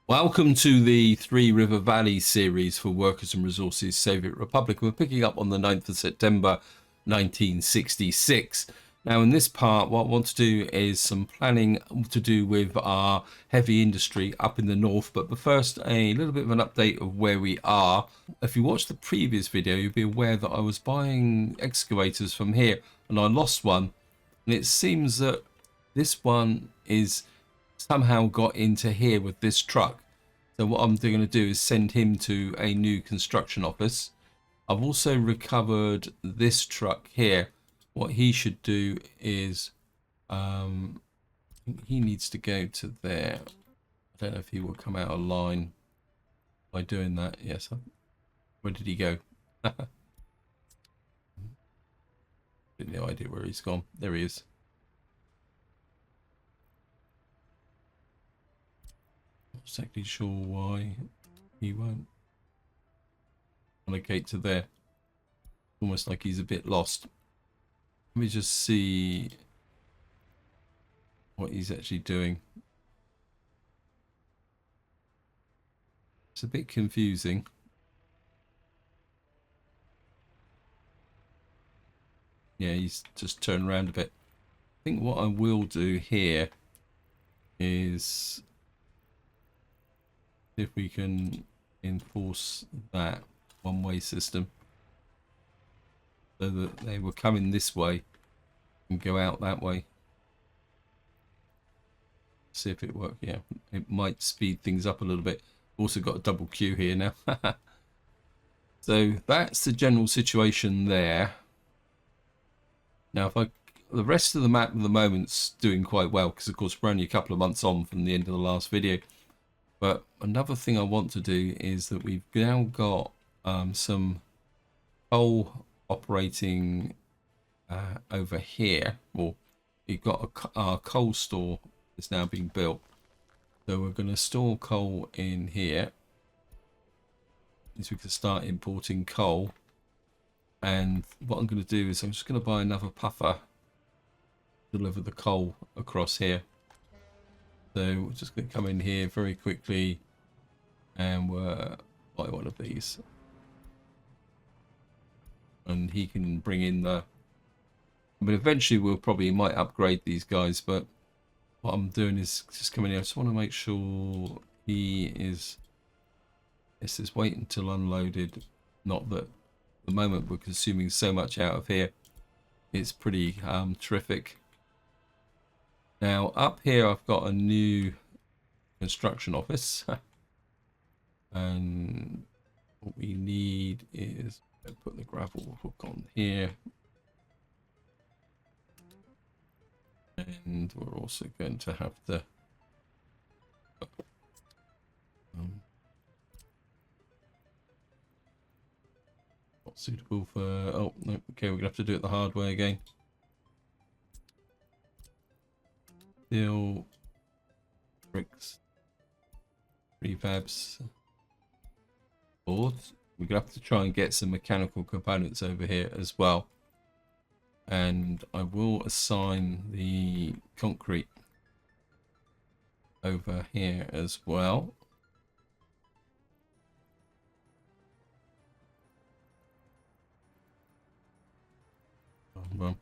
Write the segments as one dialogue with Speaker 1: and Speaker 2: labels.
Speaker 1: Welcome to the Three River Valley series for Workers and Resources Soviet Republic. We're picking up on the 9th of September 1966. Now in this part, what I want to do is some planning to do with our heavy industry up in the north. But first, a little bit of an update of where we are. If you watched the previous video, you'll be aware that I was buying excavators from here and I lost one. And it seems that this one is somehow got into here with this truck. So what I'm going to do is send him to a new construction office. I've also recovered this truck here. What he should do is he needs to go to there. I don't know if he will come out of line by doing that. Yes. Where did he go? No idea where he's gone. There he is. Not exactly sure why he won't allocate to there. Almost like he's a bit lost. Let me just see what he's actually doing. It's a bit confusing. Yeah, he's just turned around a bit. I think what I will do here is if we can enforce that one-way system so that they will come in this way and go out that way. See if it works. Yeah, it might speed things up a little bit. Also got a double queue here now. So that's the general situation there. Now, the rest of the map at the moment's doing quite well because, of course, we're only a couple of months on from the end of the last video. But another thing I want to do is that we've now got some coal operating over here. Well, we've got our coal store that's now being built. So we're going to store coal in here. So we can start importing coal. And what I'm going to do is I'm just going to buy another puffer to deliver the coal across here. So we're just going to come in here very quickly and we'll buy one of these. And he can bring in the... I mean, eventually we'll probably might upgrade these guys, but what I'm doing is just coming in. I just want to make sure he is... This is wait until unloaded. Not that at the moment we're consuming so much out of here. It's pretty terrific. Now up here I've got a new construction office and what we need is put the gravel hook on here, and we're also going to have the not suitable for, oh no, okay, we're gonna have to do it the hard way again. Steel, bricks, prefabs, boards. We're gonna have to try and get some mechanical components over here as well. And I will assign the concrete over here as well. Well,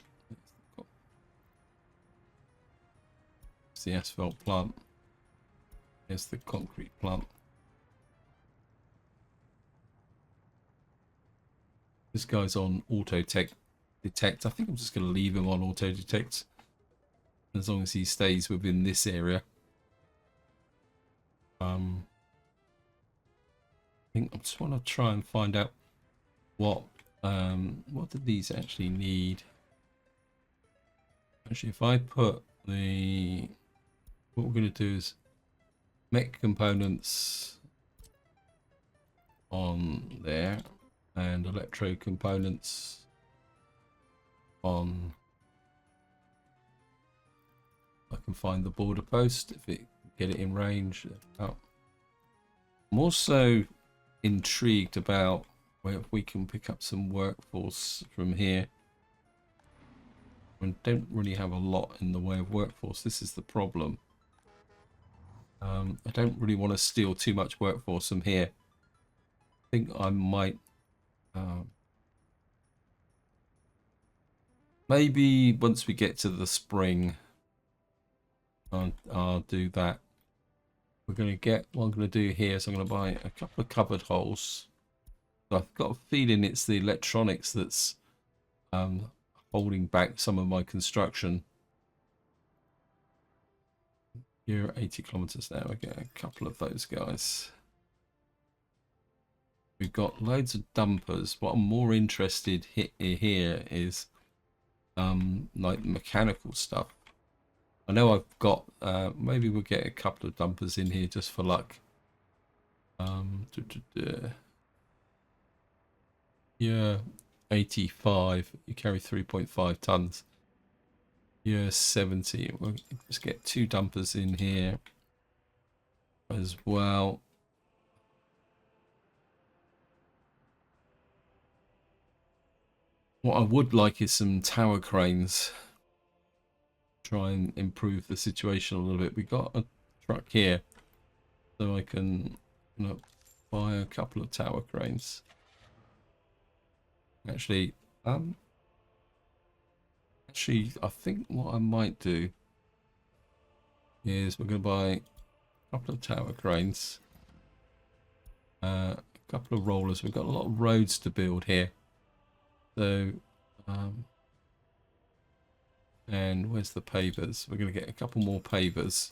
Speaker 1: the asphalt plant. Here's the concrete plant. This guy's on auto detect. I think I'm just going to leave him on auto detect as long as he stays within this area. I think I just want to try and find out what do these actually need. Actually, if I put the... What we're going to do is mech components on there and electro components on... I can find the border post if it get it in range. Oh. I'm also intrigued about where we can pick up some workforce from here. We don't really have a lot in the way of workforce. This is the problem. I don't really want to steal too much workforce from here. I think I might maybe once we get to the spring, I'll do that. We're going to get what I'm going to do here. So I'm going to buy a couple of cupboard holes. I've got a feeling it's the electronics that's holding back some of my construction. You're 80 kilometers now. I get a couple of those guys. We've got loads of dumpers. What I'm more interested here is like mechanical stuff. I know I've got maybe we'll get a couple of dumpers in here just for luck. Yeah, 85. You carry 3.5 tons. Yeah, 70. We'll just get 2 dumpers in here as well. What I would like is some tower cranes. Try and improve the situation a little bit. We got a truck here, so I can buy a couple of tower cranes. Actually, I think what I might do is we're going to buy a couple of tower cranes, a couple of rollers. We've got a lot of roads to build here, so and where's the pavers? We're going to get a couple more pavers.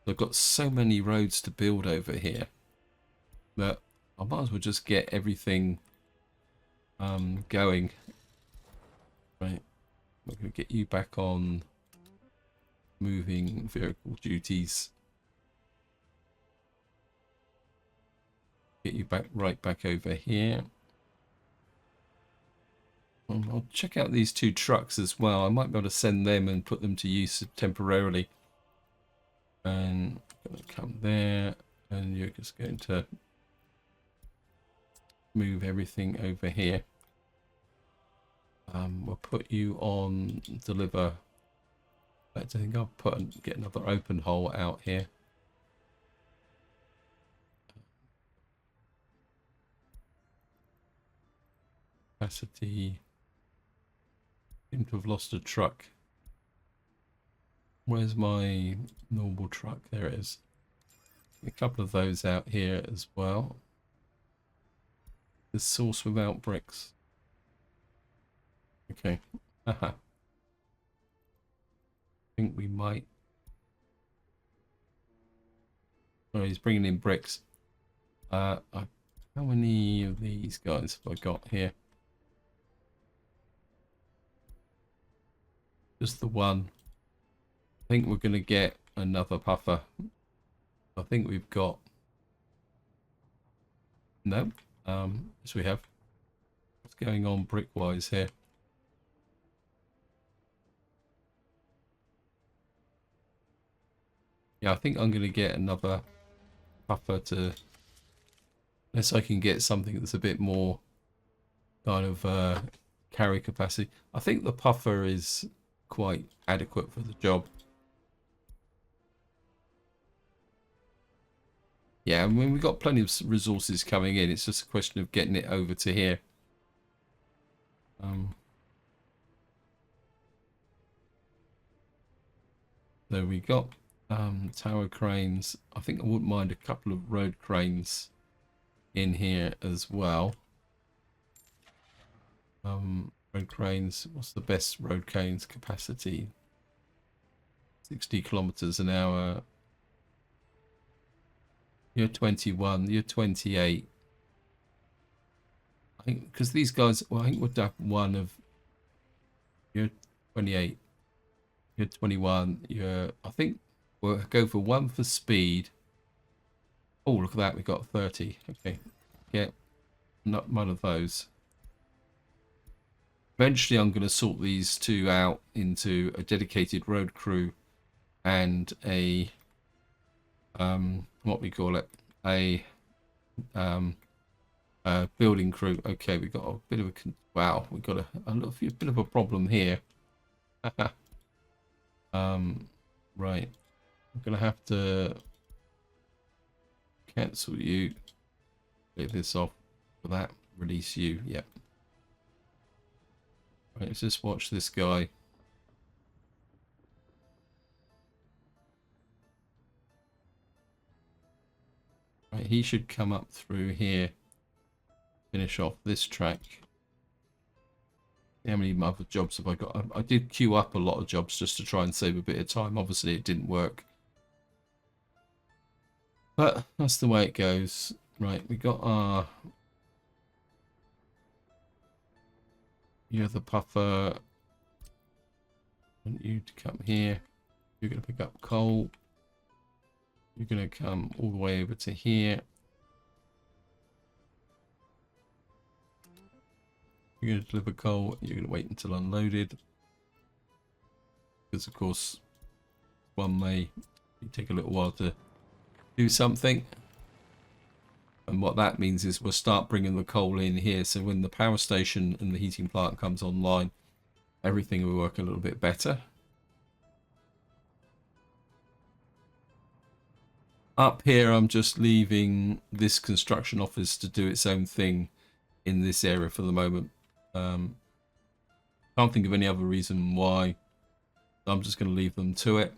Speaker 1: I've got so many roads to build over here that I might as well just get everything going. Right, we're going to get you back on moving vehicle duties. Get you back right back over here. I'll check out these 2 trucks as well. I might be able to send them and put them to use temporarily. And going to come there, and you're just going to move everything over here. We'll put you on deliver. I think I'll get another open hole out here. Capacity. Seem to have lost a truck. Where's my normal truck? There it is. A couple of those out here as well. The sauce without bricks. Okay. Haha. I think we might. Oh, he's bringing in bricks. How many of these guys have I got here? Just the one. I think we're going to get another puffer. I think we've got... No. Yes, we have. What's going on brick-wise here? Yeah, I think I'm going to get another puffer to... Unless I can get something that's a bit more kind of carry capacity. I think the puffer is quite adequate for the job. Yeah, I mean, we've got plenty of resources coming in. It's just a question of getting it over to here. So we got tower cranes. I think I wouldn't mind a couple of road cranes in here as well. Road cranes. What's the best road cranes capacity? 60 kilometers an hour. You're 21. You're 28. I think because these guys. Well, I think we'll have one of. You're 28. You're 21. You're. I think we'll go for one for speed. Oh, look at that. We got 30. Okay. Get not one of those. Eventually, I'm going to sort these 2 out into a dedicated road crew and a what we call it, a building crew. Okay, we got a bit of a wow. We got a bit of a problem here. Right, I'm going to have to Cancel you. Clear this off for that. Release you. Yep. Right, let's just watch this guy. Right, he should come up through here. Finish off this track. How many other jobs have I got? I did queue up a lot of jobs just to try and save a bit of time. Obviously, it didn't work. But that's the way it goes. Right, we got our... You're the puffer. I want you to come here. You're going to pick up coal. You're going to come all the way over to here. You're going to deliver coal. You're going to wait until unloaded. Because, of course, one may take a little while to do something. And what that means is we'll start bringing the coal in here. So when the power station and the heating plant comes online, everything will work a little bit better. Up here, I'm just leaving this construction office to do its own thing in this area for the moment. Can't think of any other reason why. I'm just going to leave them to it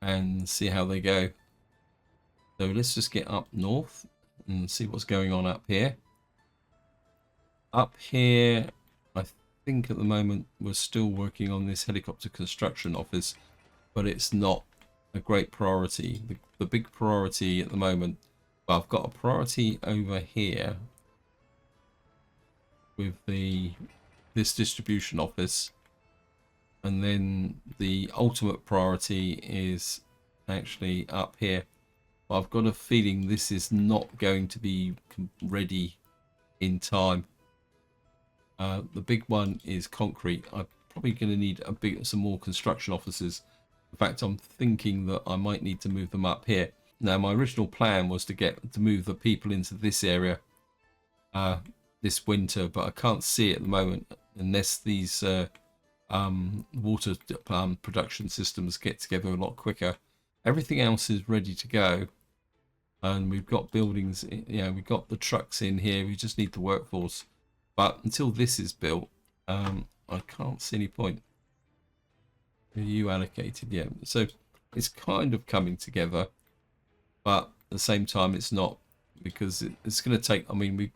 Speaker 1: and see how they go. So let's just get up north and see what's going on up here. Up here, I think at the moment we're still working on this helicopter construction office, but it's not a great priority. The big priority at the moment, well, I've got a priority over here with this distribution office, and then the ultimate priority is actually up here. But I've got a feeling this is not going to be ready in time. The big one is concrete. I'm probably going to need some more construction offices. In fact, I'm thinking that I might need to move them up here. Now, my original plan was to move the people into this area this winter, but I can't see it at the moment unless these water production systems get together a lot quicker. Everything else is ready to go, and we've got buildings. We've got the trucks in here. We just need the workforce. But until this is built, I can't see any point. Are you allocated? Yeah. So it's kind of coming together, but at the same time, it's not, because it's going to take. I mean,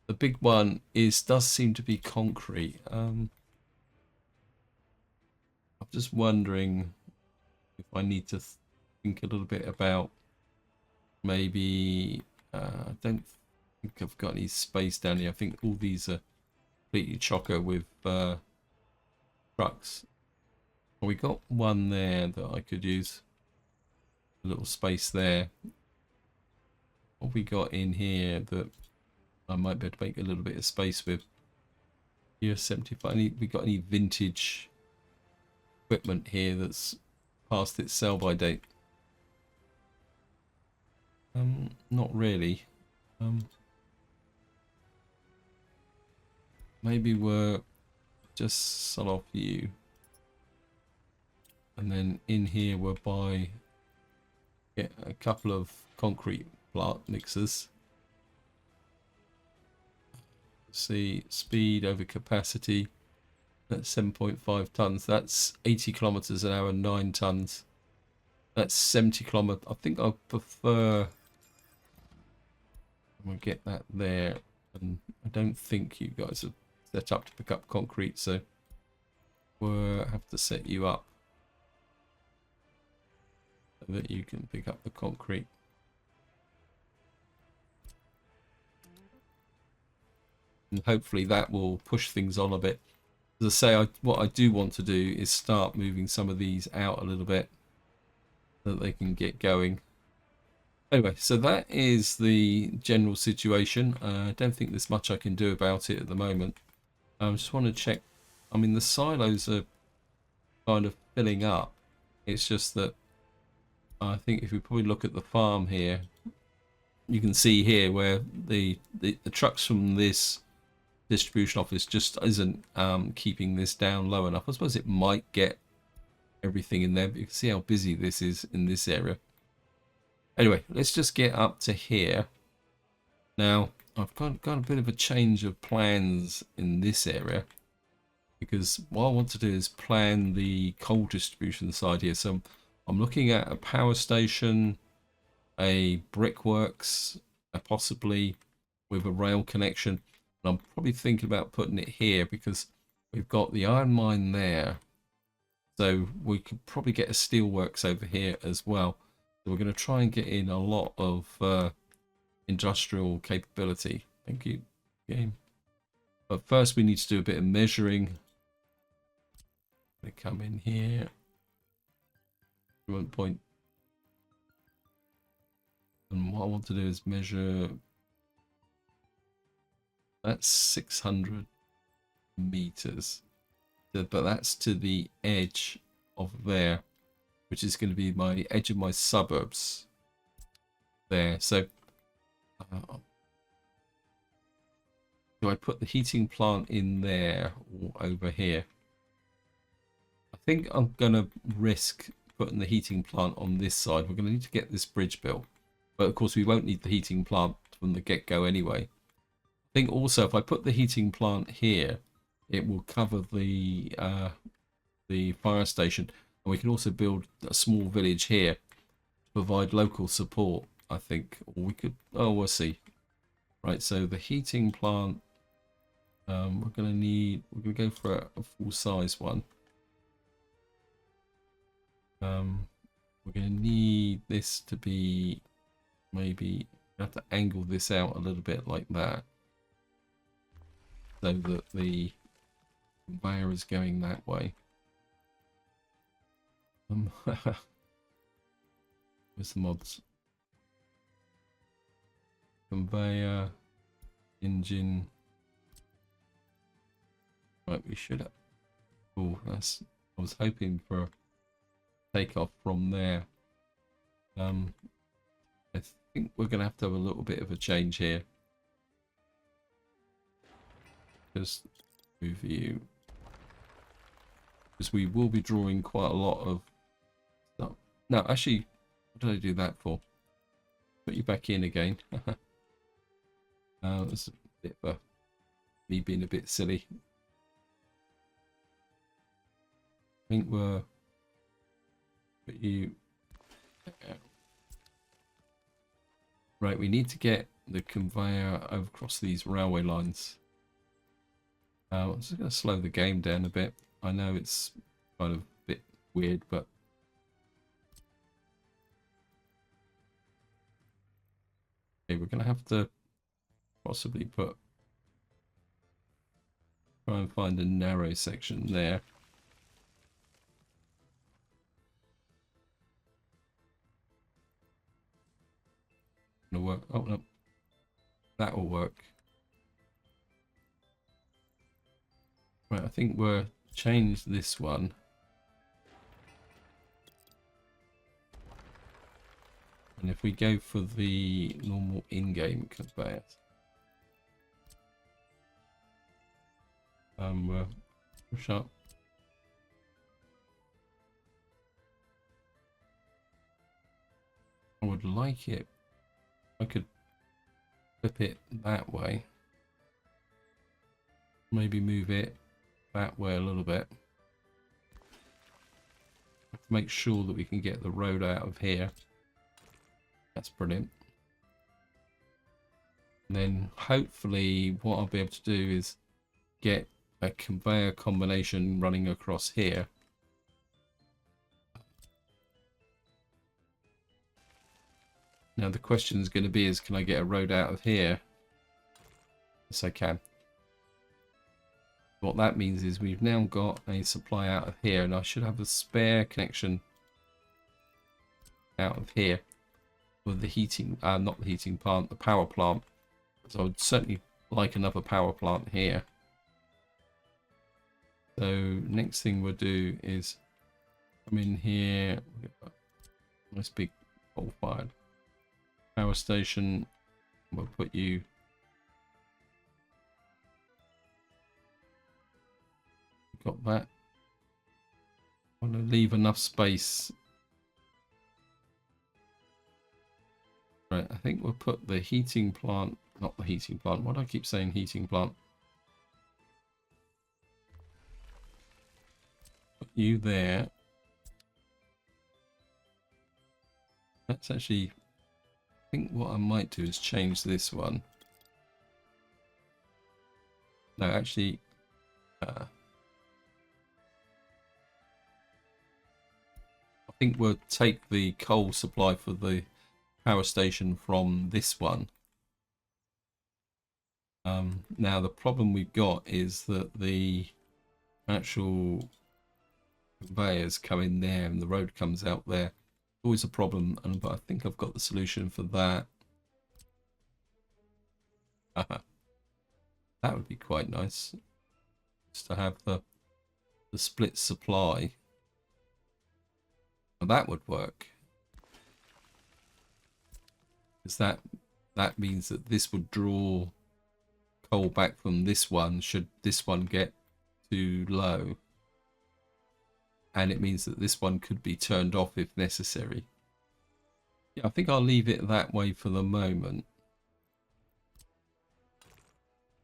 Speaker 1: the big one does seem to be concrete. I'm just wondering if I need to think a little bit about maybe. I don't think I've got any space down here. I think all these are completely chocker with trucks. Well, we got one there that I could use. A little space there. What we got in here that I might be able to make a little bit of space with. Here, 75. We got any vintage equipment here that's past its sell-by date? Not really. Maybe we're just sell off you, and then in here we'll get a couple of concrete plant mixers. See, speed over capacity. That's 7.5 tons. That's 80 kilometers an hour, 9 tons. That's 70 kilometers. I think I prefer. I'm gonna get that there, and I don't think you guys are set up to pick up concrete, so we'll have to set you up so that you can pick up the concrete. And hopefully that will push things on a bit. As I say, what I do want to do is start moving some of these out a little bit so that they can get going. Anyway, so that is the general situation. I don't think there's much I can do about it at the moment. I just want to check. I mean, the silos are kind of filling up. It's just that I think if we probably look at the farm here, you can see here where the trucks from this distribution office just isn't keeping this down low enough. I suppose it might get everything in there, but you can see how busy this is in this area. Anyway, let's just get up to here. Now, I've got a bit of a change of plans in this area, because what I want to do is plan the coal distribution side here. So I'm looking at a power station, a brickworks, possibly with a rail connection. And I'm probably thinking about putting it here because we've got the iron mine there. So we could probably get a steelworks over here as well. So we're going to try and get in a lot of industrial capability. Thank you, game. But first we need to do a bit of measuring. They come in here. 1 point. And what I want to do is measure. That's 600 meters. But that's to the edge of there, which is going to be my edge of my suburbs there. So do I put the heating plant in there or over here? I think I'm going to risk putting the heating plant on this side. We're going to need to get this bridge built. But of course we won't need the heating plant from the get-go anyway. I think also if I put the heating plant here, it will cover the fire station. And we can also build a small village here to provide local support, I think. Or we could, oh, we'll see. Right, so the heating plant, we're going to go for a full-size one. We're going to need this to be, maybe have to angle this out a little bit like that, so that the conveyor is going that way. Where's the mods? Conveyor, engine. Right, we should have. Oh, that's. I was hoping for a takeoff from there. I think we're going to have a little bit of a change here. Just move you, because we will be drawing quite a lot of stuff. No, actually, what did I do that for? Put you back in again. That's a bit of me being a bit silly. I think we're put you. Right, we need to get the conveyor over across these railway lines. I'm just going to slow the game down a bit. I know it's kind of a bit weird, but okay, we're going to have to possibly try and find a narrow section there. Gonna work. Oh no, that will work. Right, I think we'll change this one. And if we go for the normal in-game conveyor, push up. I would like it. I could flip it that way. Maybe move it that way a little bit. Have to make sure that we can get the road out of here. That's brilliant. And then hopefully what I'll be able to do is get a conveyor combination running across here. Now the question is going to be is, can I get a road out of here? Yes, I can. What that means is we've now got a supply out of here, and I should have a spare connection out of here with the heating, not the heating plant, the power plant. So I would certainly like another power plant here. So next thing we'll do is come in here, nice big coal-fired power station. We'll put you got that. I want to leave enough space Right, I think we'll put the heating plant, not the heating plant. Why do I keep saying heating plant? Put you there. That's actually, I think what I might do is change this one. No, actually, I think we'll take the coal supply for the power station from this one. Now the problem we've got is that the actual conveyors come in there and the road comes out there. Always a problem, but I think I've got the solution for that. That would be quite nice, just to have the split supply. Well, that would work, because that means that this would draw coal back from this one should this one get too low, and it means that this one could be turned off if necessary. Yeah, I think I'll leave it that way for the moment.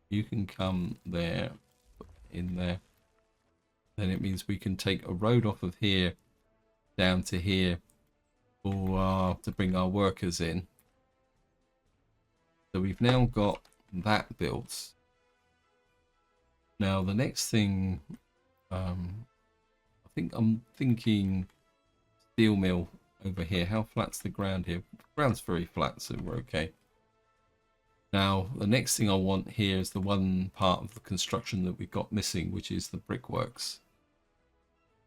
Speaker 1: You can come there, in there, then it means we can take a road off of here down to here for to bring our workers in. So we've now got that built. Now the next thing, I think I'm thinking steel mill over here. How flat's the ground here? The ground's very flat, so we're okay. Now the next thing I want here is the one part of the construction that we've got missing, which is the brickworks.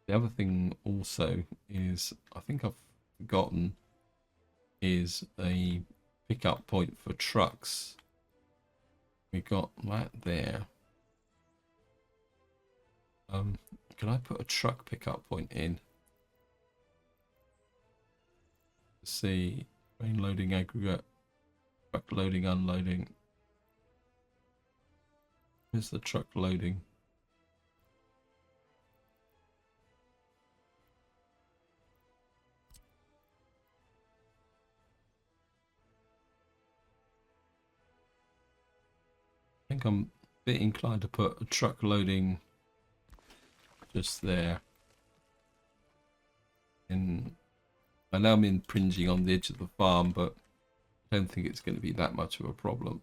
Speaker 1: The other thing also is, I think I've forgotten, is a pickup point for trucks. We got that there. Can I put a truck pickup point in? Let's see, train loading aggregate, truck loading, unloading. Where's the truck loading? I think I'm a bit inclined to put a truck loading just there. And I know I'm impinging on the edge of the farm, but I don't think it's going to be that much of a problem.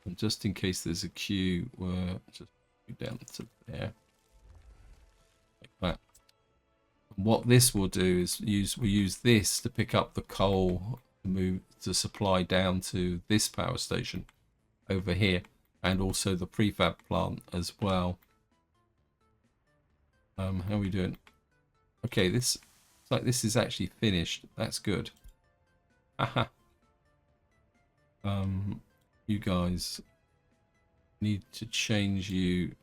Speaker 1: And just in case there's a queue, we're just down to there, like that. And what this will do is we'll use this to pick up the coal to move to supply down to this power station over here, and also the prefab plant as well. How are we doing? Okay, this it's like this is actually finished. That's good. Aha. You guys need to change you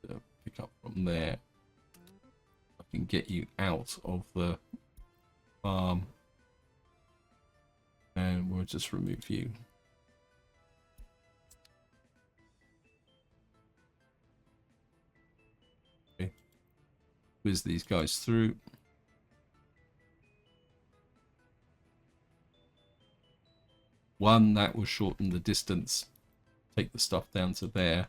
Speaker 1: to pick up from there. I can get you out of the farm, and we'll just remove you. Okay. Whiz these guys through. One, that will shorten the distance, take the stuff down to there.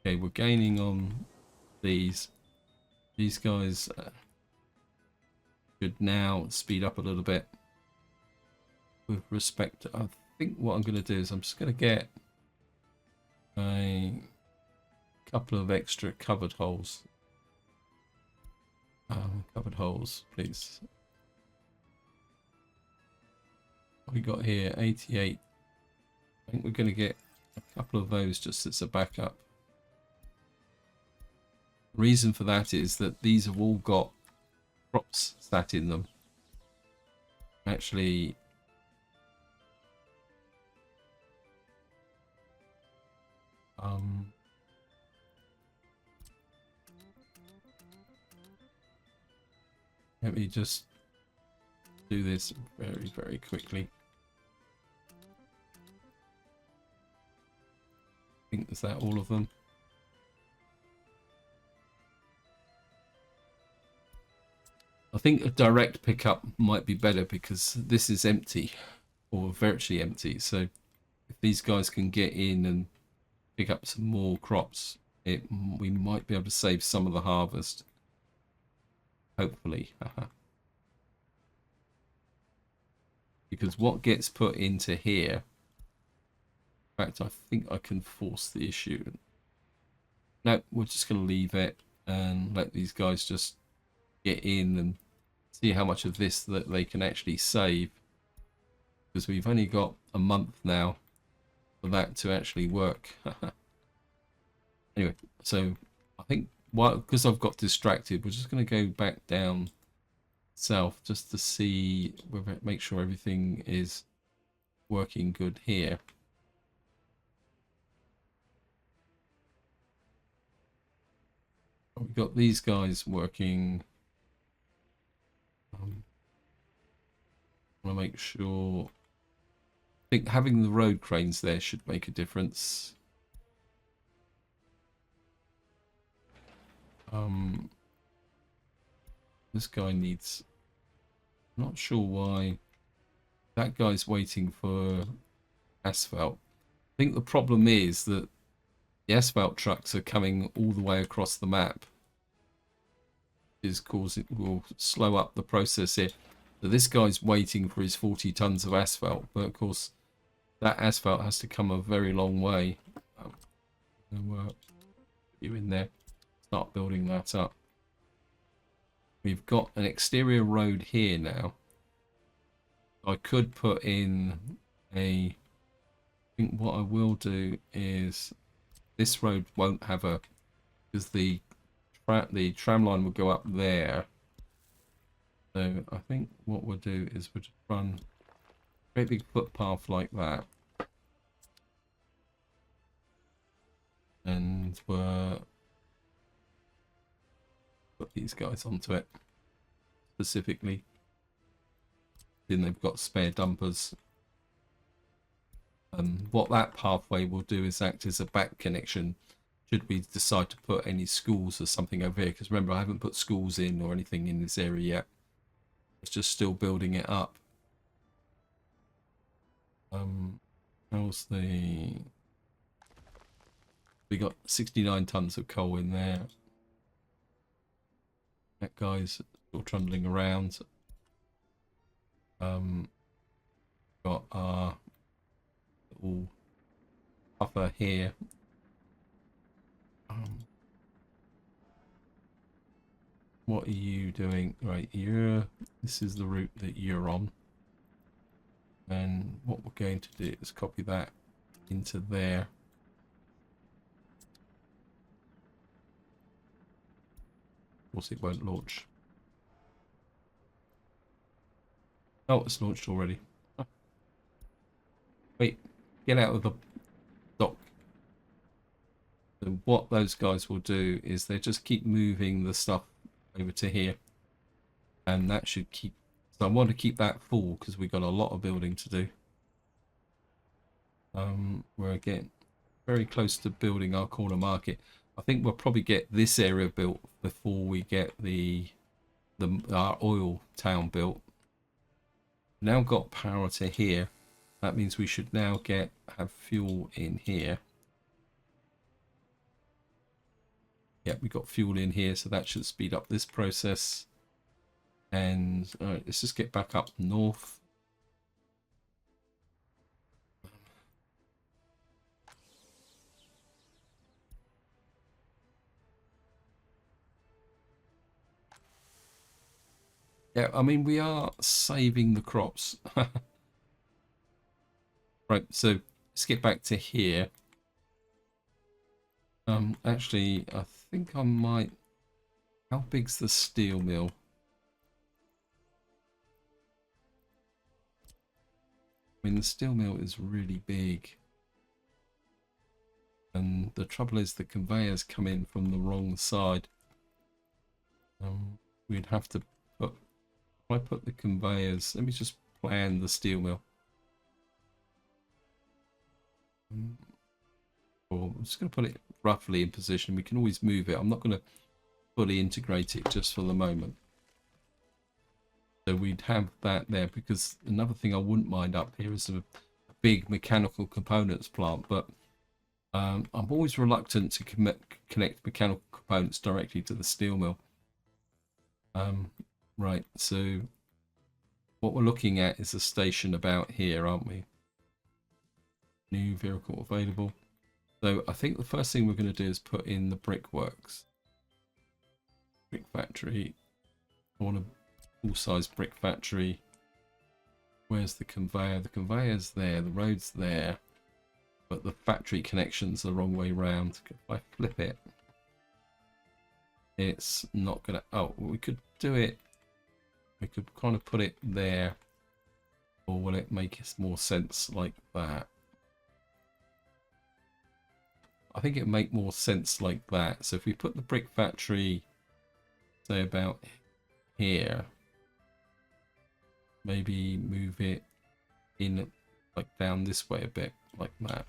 Speaker 1: Okay, we're gaining on these. These guys should now speed up a little bit with respect to, I think what I'm going to do is I'm just going to get a couple of extra covered holes. Covered holes, please. What we got here? 88. I think we're going to get a couple of those just as a backup. Reason for that is that these have all got crops sat in them. Actually, let me just do this very, very quickly. I think is that all of them. I think a direct pickup might be better because this is empty or virtually empty. So if these guys can get in and pick up some more crops, we might be able to save some of the harvest. Hopefully. Because what gets put into here, in fact, I think I can force the issue. No, we're just going to leave it and let these guys just get in and see how much of this that they can actually save. Because we've only got a month now for that to actually work. Anyway, so I think because I've got distracted, we're just going to go back down south just to see whether make sure everything is working good here. We've got these guys working. I want to make sure. I think having the road cranes there should make a difference. This guy needs. Not sure why that guy's waiting for asphalt. I think the problem is that the asphalt trucks are coming all the way across the map. Will slow up the process here. So this guy's waiting for his 40 tons of asphalt, but of course that asphalt has to come a very long way. You in there, start building that up. We've got an exterior road here now. I could put in I think what I will do is this road won't have a, because the tram line will go up there. So I think what we'll do is we'll just run a great big footpath like that. And we'll put these guys onto it specifically. Then they've got spare dumpers. What that pathway will do is act as a back connection should we decide to put any schools or something over here. Because remember, I haven't put schools in or anything in this area yet. It's just still building it up. How's the... We got 69 tons of coal in there. That guy's still trundling around. Got our little upper here. What are you doing? Right, this is the route that you're on. And what we're going to do is copy that into there. Of course it won't launch. Oh, it's launched already. Oh. Wait, get out of the dock. So what those guys will do is they just keep moving the stuff over to here. And that should keep... So I want to keep that full because we've got a lot of building to do. We're getting very close to building our corner market. I think we'll probably get this area built before we get our oil town built. Now got power to here. That means we should now have fuel in here. Yeah, we got fuel in here, so that should speed up this process. And all right, let's just get back up north. Yeah, I mean, we are saving the crops. Right, so let's get back to here. Actually, I think I might... How big's the steel mill? I mean, the steel mill is really big. And the trouble is the conveyors come in from the wrong side. We'd have to put... If I put the conveyors... Let me just plan the steel mill. I'm just going to put it roughly in position. We can always move it. I'm not going to fully integrate it just for the moment. So we'd have that there, because another thing I wouldn't mind up here is a big mechanical components plant, but I'm always reluctant to connect mechanical components directly to the steel mill. Right, so what we're looking at is a station about here, aren't we? New vehicle available. So I think the first thing we're going to do is put in the brickworks. Brick factory. I want a full-size brick factory. Where's the conveyor? The conveyor's there, the road's there, but the factory connection's the wrong way round. If I flip it, it's not gonna. Oh, we could do it. We could kind of put it there, or will it make more sense like that? I think it'd make more sense like that. So if we put the brick factory, say about here, maybe move it in like down this way a bit, like that.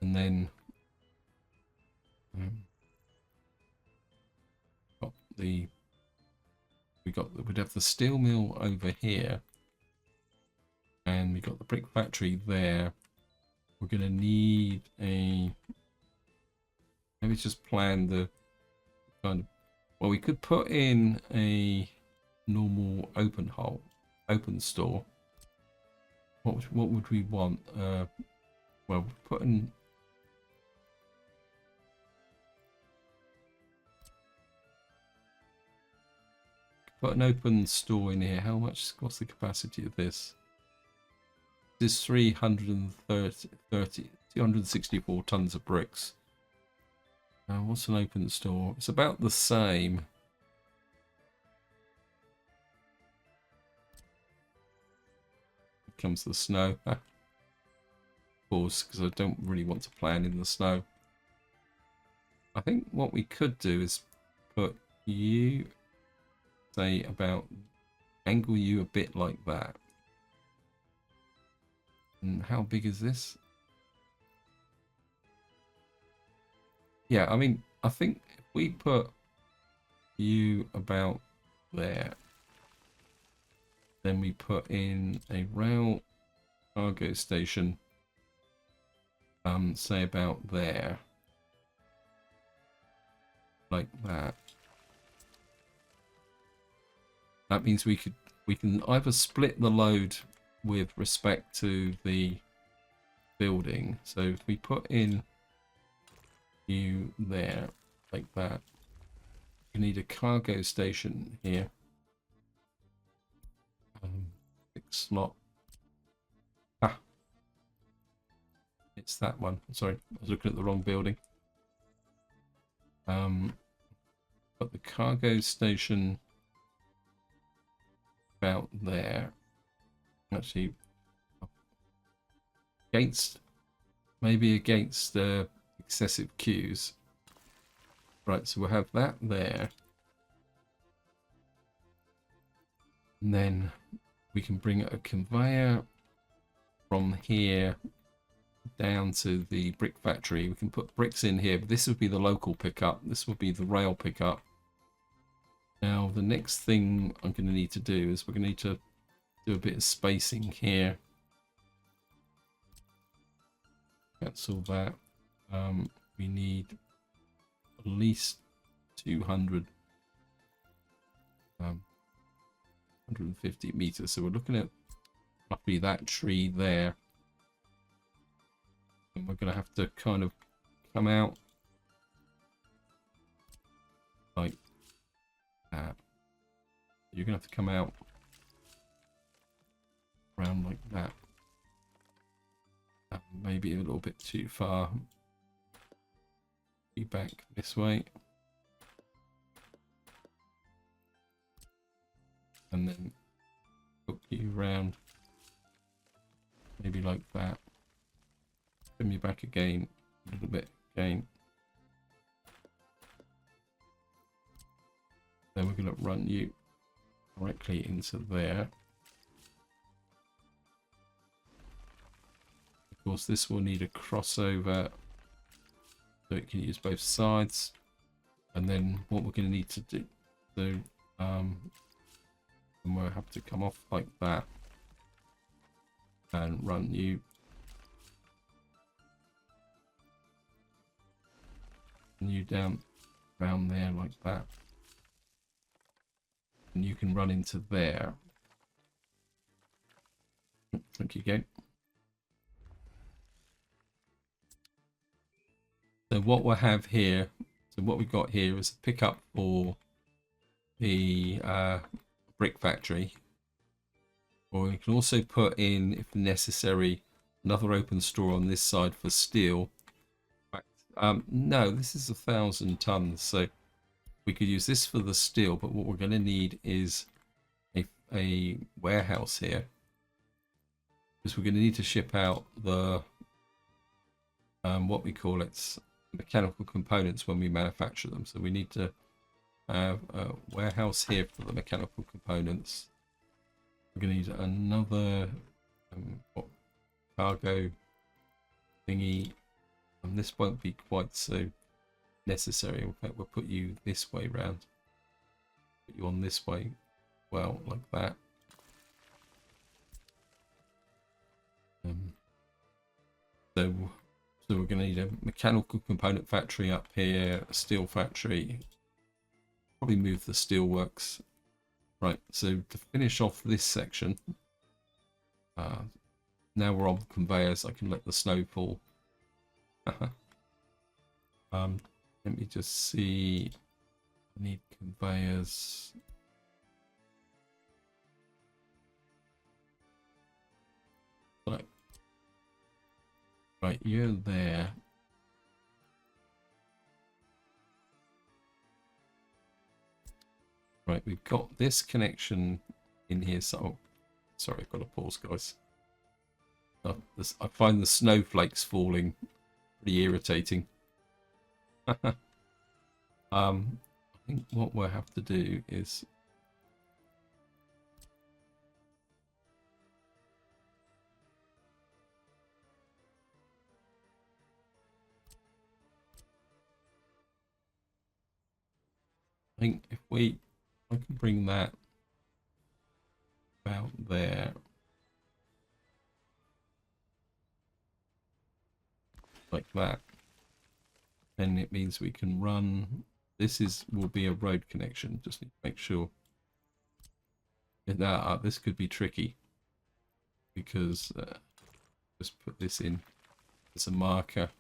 Speaker 1: And then we'd have the steel mill over here, and we got the brick factory there. We're gonna need a, maybe just plan the kind of, well, we could put in a normal open store. What would we want? Well, put in, put an open store in here. How much? What's the capacity of this? This is 264 tons of bricks. What's an open store? It's about the same. Here comes the snow. Of course, because I don't really want to plan in the snow. I think what we could do is put you, say, about, angle you a bit like that. And how big is this? Yeah, I mean, I think if we put you about there, then we put in a rail cargo station, say about there, like that. That means we can either split the load with respect to the building. So if we put in you there, like that, you need a cargo station here. Big slot. Ah, it's that one. Sorry, I was looking at the wrong building. Put the cargo station about there. Actually, maybe against excessive queues. Right, so we'll have that there. And then we can bring a conveyor from here down to the brick factory. We can put bricks in here, but this would be the local pickup. This would be the rail pickup. Now, the next thing I'm going to need to do is we're going to need to do a bit of spacing here. Cancel that. We need at least 200, 150 meters. So we're looking at roughly that tree there. And we're going to have to kind of come out like that. You're going to have to come out around like that. Maybe a little bit too far. Be back this way. And then hook you around. Maybe like that. Bring me back again. A little bit again. Then we're going to run you directly into there. Of course, this will need a crossover so it can use both sides. And then what we're going to need to do So and we'll have to come off like that and run you down around there like that, and you can run into there. Thank you, go. So what we'll have here, so what we've got here is a pickup for the brick factory, or we can also put in, if necessary, another open store on this side for steel. No, this is 1,000 tons, so we could use this for the steel, but what we're going to need is a warehouse here, because we're going to need to ship out the what we call it, mechanical components when we manufacture them. So we need to have a warehouse here for the mechanical components. We're going to need another cargo thingy, and this won't be quite so necessary. In fact, we'll put you this way round, put you on this way, well, like that. So we're going to need a mechanical component factory up here, a steel factory. Probably move the steel works. Right, so to finish off this section, now we're on conveyors. I can let the snow fall. Let me just see. I need conveyors. Right, you're there. Right, we've got this connection in here. So, oh, sorry, I've got to pause, guys. I find the snowflakes falling pretty irritating. I think what we'll have to do is I think if I can bring that about there, like that, then it means we can run. This will be a road connection. Just need to make sure. Now this could be tricky because just put this in as a marker,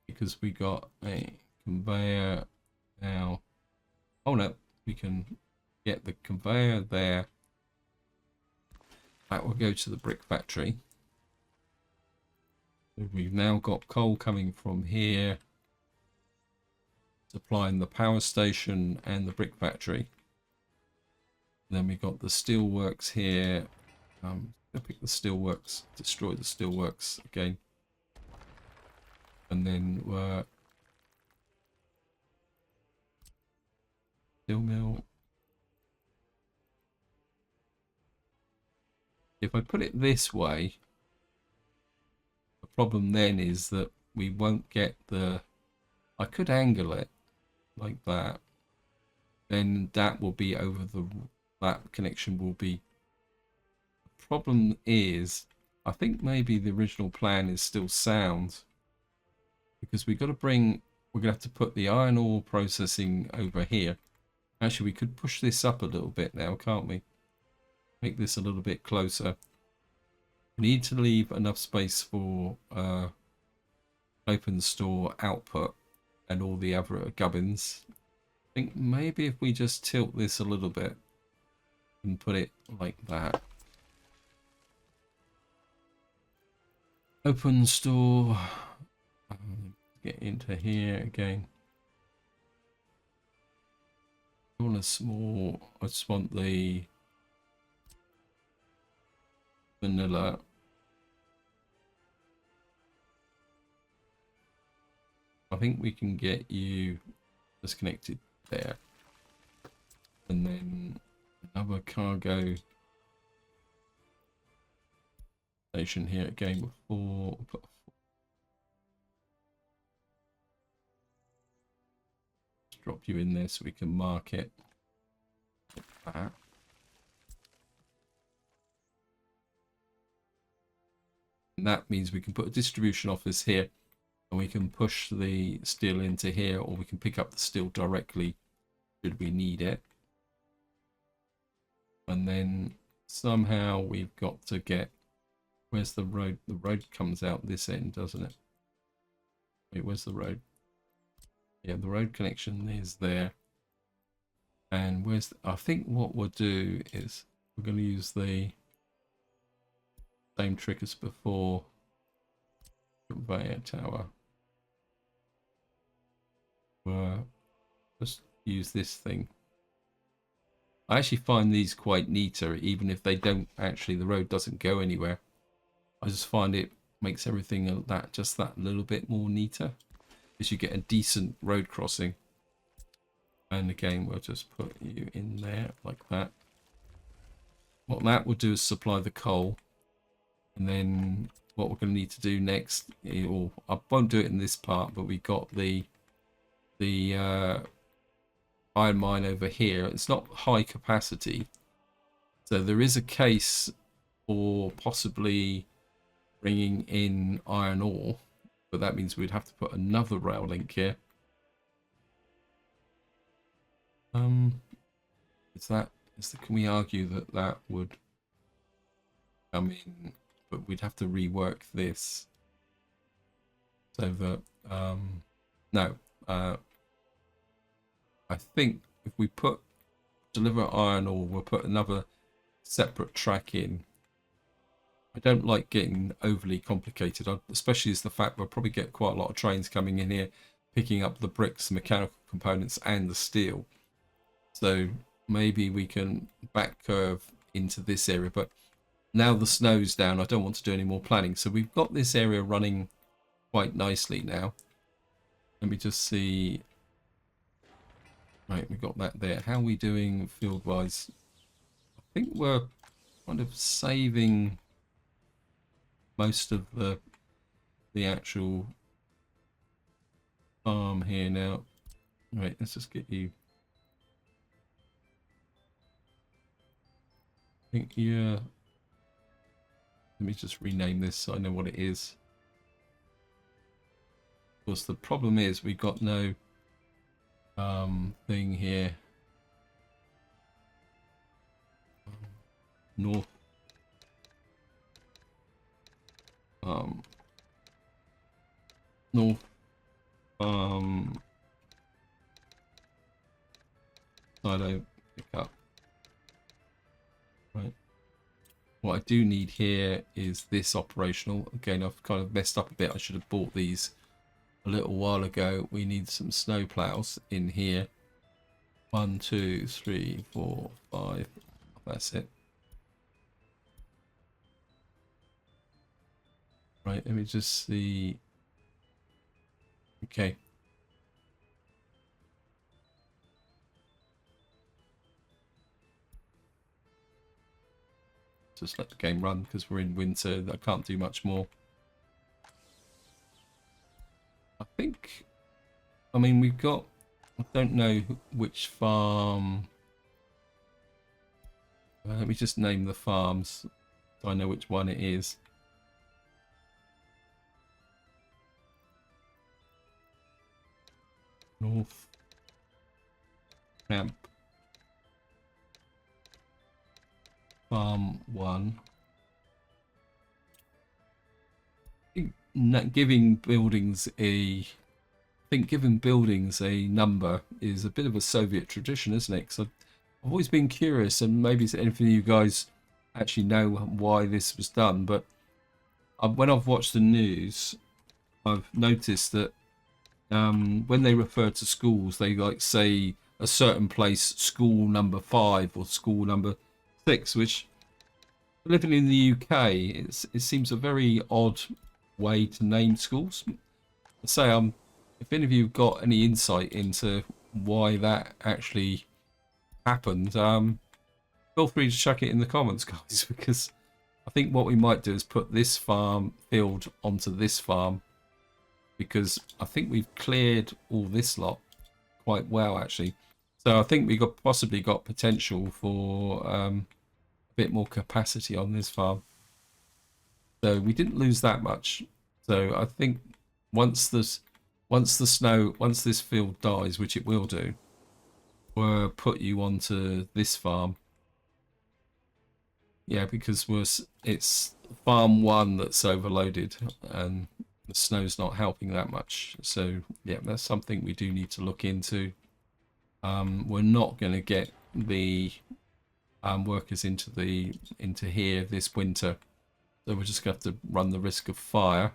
Speaker 1: because we got a conveyor now. Oh no, we can get the conveyor there. That will go to the brick factory. We've now got coal coming from here, supplying the power station and the brick factory. Then we got the steel works here. I'll pick the steel works, destroy the steel works again, and then steel mill. If I put it this way, the problem then is that we won't get the. I could angle it like that. Then that will be over the. That connection will be. The problem is, I think maybe the original plan is still sound, because we've got to bring. We're gonna have to put the iron ore processing over here. Actually, we could push this up a little bit now, can't we? Make this a little bit closer. We need to leave enough space for open store output and all the other gubbins. I think maybe if we just tilt this a little bit and put it like that. Open store. Get into here again. I want a small. I just want the vanilla. I think we can get you disconnected there, and then another cargo station here again before. drop you in there so we can mark it. Like that. And that means we can put a distribution office here, and we can push the steel into here, or we can pick up the steel directly should we need it. And then somehow we've got to get, where's the road? The road comes out this end, doesn't it? Wait, where's the road? Yeah, the road connection is there. And where's the, I think what we'll do is we're going to use the same trick as before. Conveyor tower. We'll just use this thing. I actually find these quite neater, even if they don't actually, the road doesn't go anywhere. I just find it makes everything just that little bit more neater, because you get a decent road crossing. And again, we'll just put you in there like that. What that will do is supply the coal. And then what we're going to need to do next, or I won't do it in this part, but we got the iron mine over here. It's not high capacity, so there is a case for possibly bringing in iron ore, but that means we'd have to put another rail link here. Can we argue that that would come in, but we'd have to rework this so that no, I think if we deliver iron ore, we'll put another separate track in. I don't like getting overly complicated, especially as the fact we'll probably get quite a lot of trains coming in here, picking up the bricks, mechanical components, and the steel. So maybe we can back curve into this area. But now the snow's down, I don't want to do any more planning. So we've got this area running quite nicely now. Let me just see. Right, we got that there. How are we doing field-wise? I think we're kind of saving most of the actual farm here now. Right, let's just get you. I think, yeah. Let me just rename this so I know what it is. Of course, the problem is we've got no thing here. North. North. Silo pick up. Right. What I do need here is this operational. Again, I've kind of messed up a bit. I should have bought these a little while ago. We need some snow plows in here. 1, 2, 3, 4, 5. That's it. Right, let me just see. Okay. Just let the game run because we're in winter. I can't do much more. I think, I mean, we've got, I don't know which farm. Let me just name the farms so I know which one it is. North Camp Farm 1. Giving buildings a number is a bit of a Soviet tradition, isn't it? Because I've always been curious, and maybe it's anything you guys actually know why this was done, but when I've watched the news, I've noticed that when they refer to schools, they like say a certain place, school number 5 or school number 6, which, living in the UK, it seems a very odd way to name schools. Say, if any of you got any insight into why that actually happened, feel free to chuck it in the comments, guys, because I think what we might do is put this farm field onto this farm, because I think we've cleared all this lot quite well actually. So I think we possibly got potential for a bit more capacity on this farm. So we didn't lose that much. So I think once this once this field dies, which it will do, we'll put you onto this farm. Yeah, because it's farm 1 that's overloaded and the snow's not helping that much. So yeah, that's something we do need to look into. We're not going to get the workers into here this winter, so we're just going to have to run the risk of fire.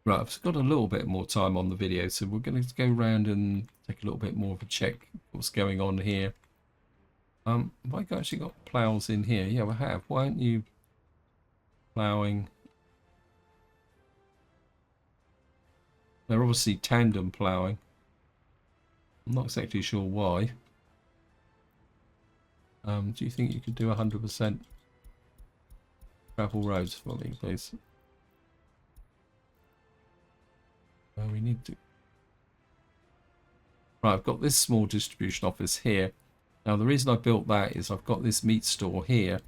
Speaker 1: Right, I've got a little bit more time on the video, so we're going to go around and take a little bit more of a check what's going on here. Have I actually got plows in here? Yeah, we have. Why aren't you ploughing? They're obviously tandem ploughing. I'm not exactly sure why. Do you think you could do 100% gravel roads for me, please? We need to. Right, I've got this small distribution office here. Now, the reason I built that is I've got this meat store here,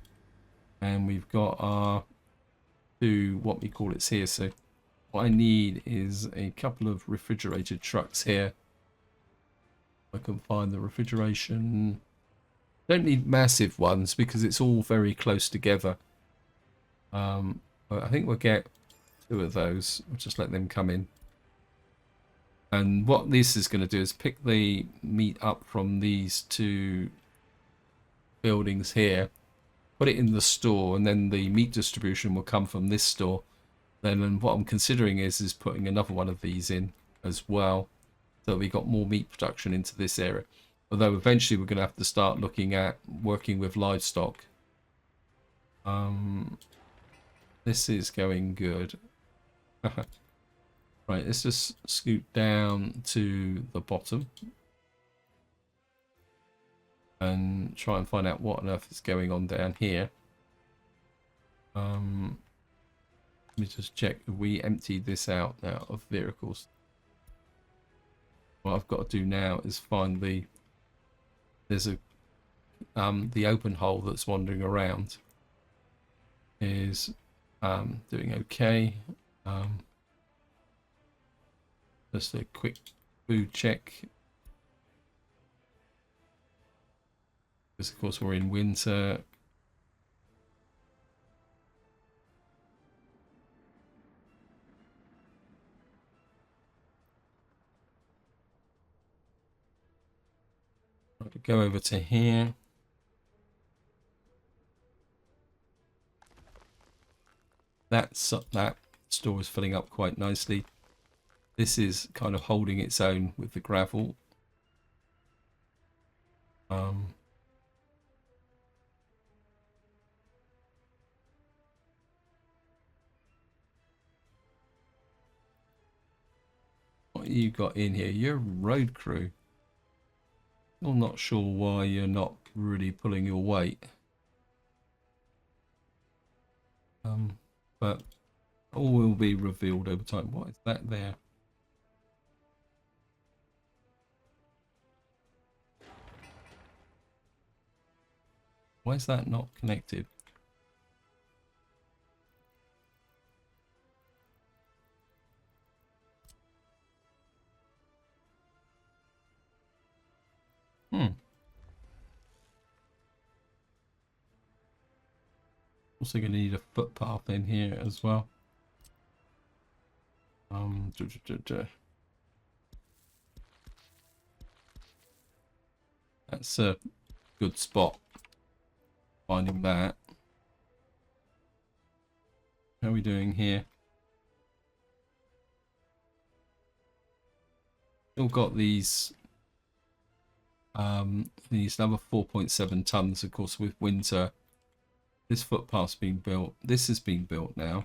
Speaker 1: and we've got our two, what we call it here. So what I need is a couple of refrigerated trucks here. I can find the refrigeration. Don't need massive ones because it's all very close together. But I think we'll get 2 of those. We'll just let them come in. And what this is going to do is pick the meat up from these 2 buildings here, put it in the store, and then the meat distribution will come from this store. Then what I'm considering is putting another one of these in as well, so we got more meat production into this area. Although eventually we're going to have to start looking at working with livestock. This is going good. Right, let's just scoot down to the bottom and try and find out what on earth is going on down here. Let me just check if we emptied this out now of vehicles. What I've got to do now is find there's the open hole that's wandering around is doing okay. Just a quick food check. Because of course we're in winter. I'll go over to here. That store is filling up quite nicely. This is kind of holding its own with the gravel. What you got in here? You're a road crew. I'm not sure why you're not really pulling your weight. But all will be revealed over time. What is that there? Why is that not connected? Also going to need a footpath in here as well. That's a good spot. Finding that. How are we doing here? Still got these another 4.7 tons, of course, with winter. This footpath's been built. This is being built now.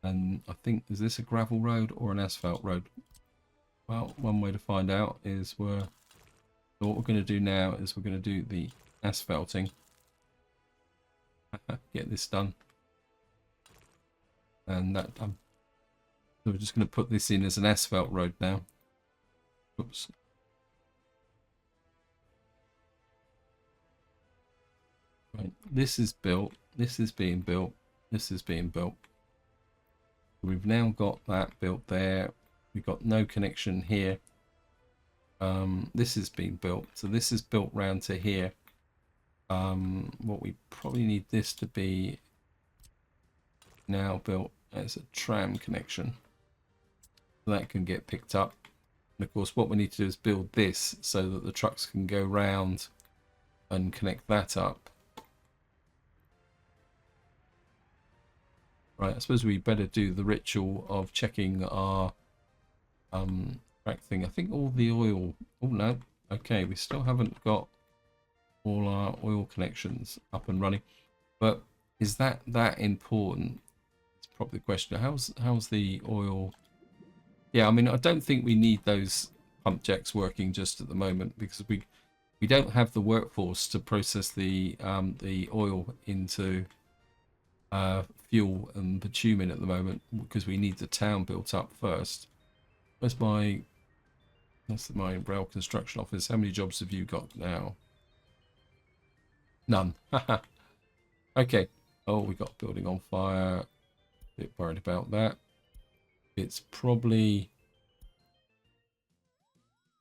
Speaker 1: And I think, is this a gravel road or an asphalt road? Well, one way to find out is what we're going to do now is we're going to do the asphalting. Get this done. and that so we're just going to put this in as an asphalt road now. Oops. Right, this is built, this is being built, this is being built. We've now got that built there. We've got no connection here. This is being built, so this is built round to here. What we probably need this to be now built as a tram connection, so that can get picked up. And of course what we need to do is build this so that the trucks can go round and connect that up. Right, I suppose we better do the ritual of checking our track thing. I think all the oil... Oh no, okay, we still haven't got all our oil connections up and running. But is that important? It's probably the question. How's the oil? Yeah, I mean, I don't think we need those pump jacks working just at the moment, because we don't have the workforce to process the oil into fuel and bitumen at the moment, because we need the town built up first. Where's my... That's my rail construction office. How many jobs have you got now? None. Okay. Oh, we got building on fire. A bit worried about that. It's probably...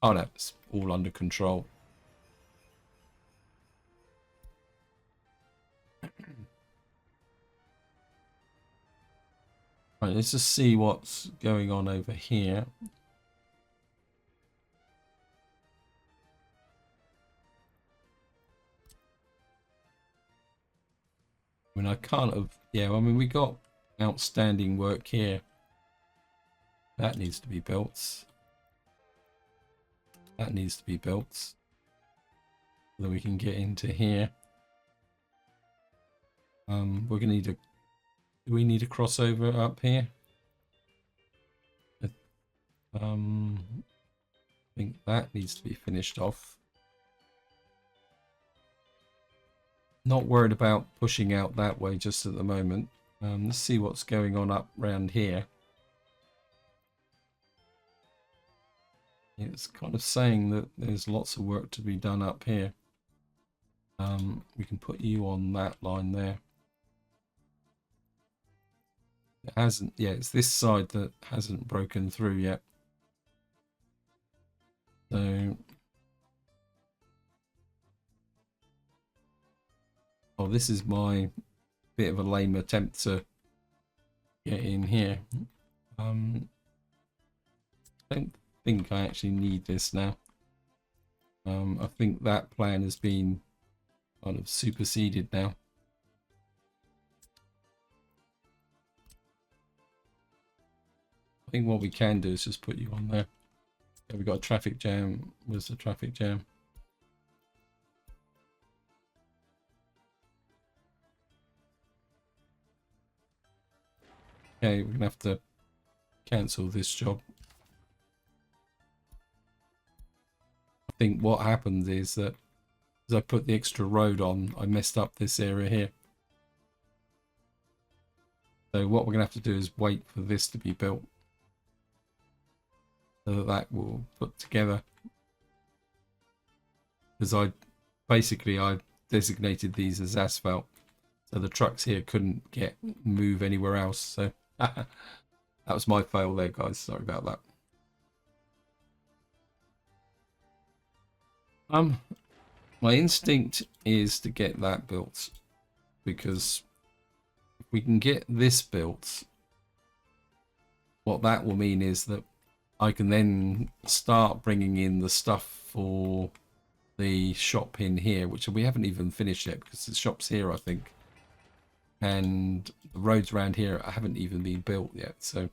Speaker 1: Oh no, it's all under control. Right, let's just see what's going on over here. I mean, I can't have... Yeah, I mean, we got outstanding work here. That needs to be built. That needs to be built. So that we can get into here. We're going to need a... Do we need a crossover up here? I think that needs to be finished off. Not worried about pushing out that way just at the moment. Let's see what's going on up around here. It's kind of saying that there's lots of work to be done up here. We can put you on that line there. It hasn't, yeah, it's this side that hasn't broken through yet. So, oh, this is my bit of a lame attempt to get in here. I don't think I actually need this now. I think that plan has been kind of superseded now. I think what we can do is just put you on there. Yeah, we got a traffic jam. Where's the traffic jam? Okay, we're gonna have to cancel this job. I think what happened is that as I put the extra road on, I messed up this area here. So what we're gonna have to do is wait for this to be built, so that will put together. Because I designated these as asphalt, so the trucks here couldn't move anywhere else. So that was my fail there, guys. Sorry about that. My instinct is to get that built, because if we can get this built, what that will mean is that I can then start bringing in the stuff for the shop in here, which we haven't even finished yet, because the shop's here, I think, and the roads around here haven't even been built yet. So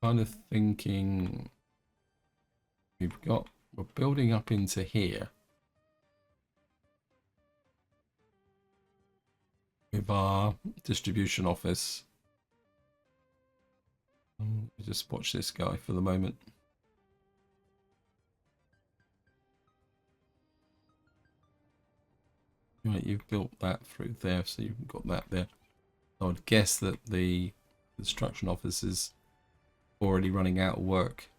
Speaker 1: kind of thinking we're building up into here with our distribution office. Just watch this guy for the moment. Right, you've built that through there, so you've got that there. I would guess that the construction office is already running out of work.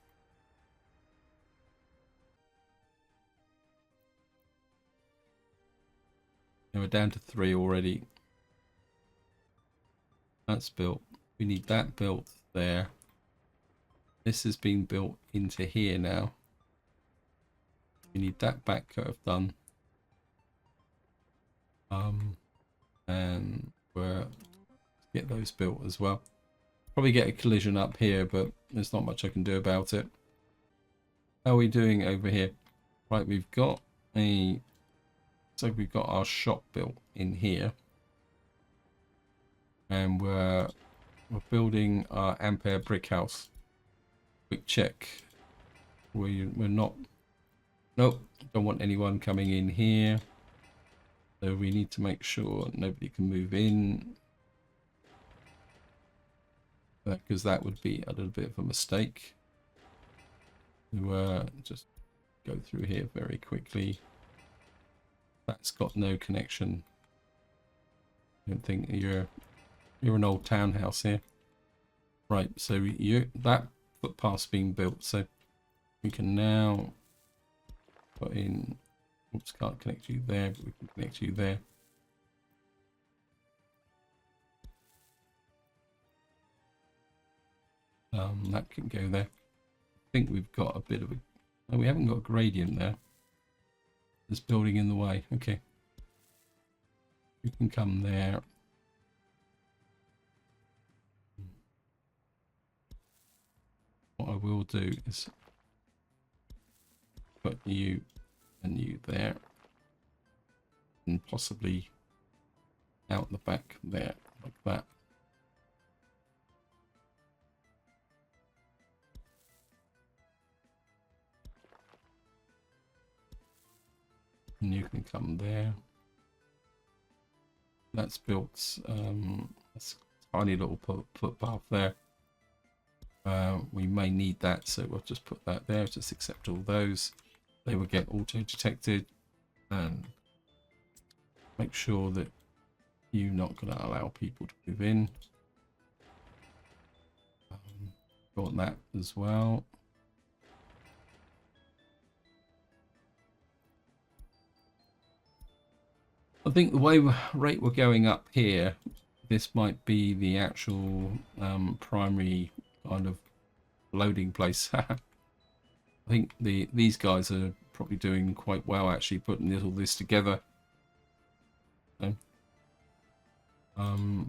Speaker 1: And we're down to 3 already. That's built. We need that built there. This has been built into here now. We need that back curve done. And we're get those built as well. Probably get a collision up here, but there's not much I can do about it. How are we doing over here? Right, we've got a... So we've got our shop built in here. And we're building our Ampere brick house. Quick check. We're not... Nope, don't want anyone coming in here. So we need to make sure nobody can move in. Because that would be a little bit of a mistake. So just go through here very quickly. That's got no connection. I don't think you're an old townhouse here. Right, so that footpath's being built, so we can now put in... Oops, can't connect you there, but we can connect you there. That can go there. I think we've got a bit of a... Oh, we haven't got a gradient there. There's building in the way. Okay. You can come there. What I will do is put you and you there. And possibly out the back there, like that. And you can come there. That's built a tiny little footpath there. We may need that, so we'll just put that there. Just accept all those. They will get auto detected, and make sure that you're not going to allow people to move in. Got that as well. I think the rate we're going up here, this might be the actual primary kind of loading place. I think these guys are probably doing quite well actually putting all this together. So,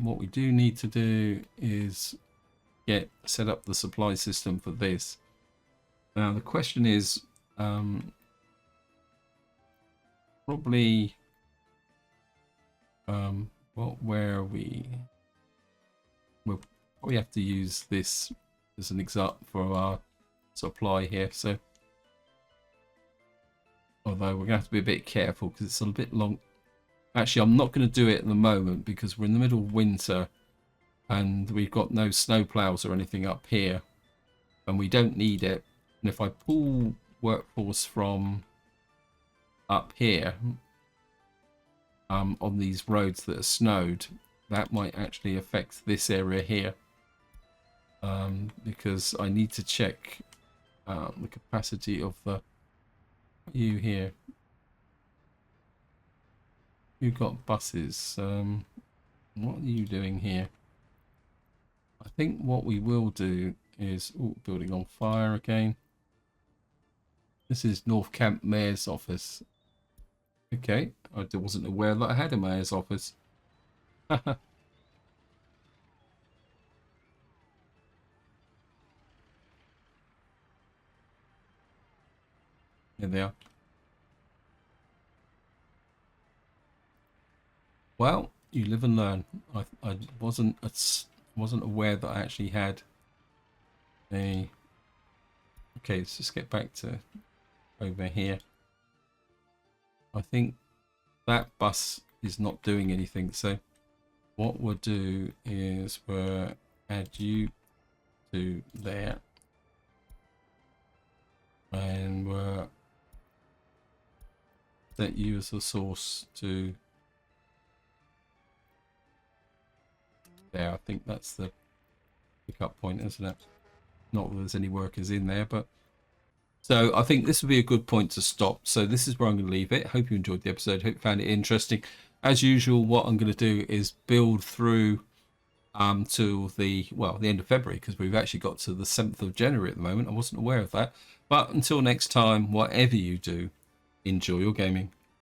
Speaker 1: what we do need to do is set up the supply system for this. Now the question is probably where are we? We'll probably have to use this as an example for our supply here. So, although we're gonna have to be a bit careful because it's a bit long. Actually, I'm not going to do it at the moment because we're in the middle of winter and we've got no snow plows or anything up here, and we don't need it. And if I pull workforce from up here on these roads that are snowed, that might actually affect this area here, because I need to check the capacity of you here. You've got buses. What are you doing here? I think what we will do is... Oh, building on fire again. This is North Camp Mayor's office. Okay, I wasn't aware that I had a mayor's office. Here they are. Well, you live and learn. I wasn't aware that I actually had a... Okay, let's just get back to over here. I think that bus is not doing anything, so what we'll do is we'll add you to there, and we'll set you as a source to there. I think that's the pickup point, isn't it? Not that there's any workers in there, but so I think this would be a good point to stop. So this is where I'm going to leave it. Hope you enjoyed the episode. Hope you found it interesting. As usual, what I'm going to do is build through to the end of February, because we've actually got to the 7th of January at the moment. I wasn't aware of that. But until next time, whatever you do, enjoy your gaming.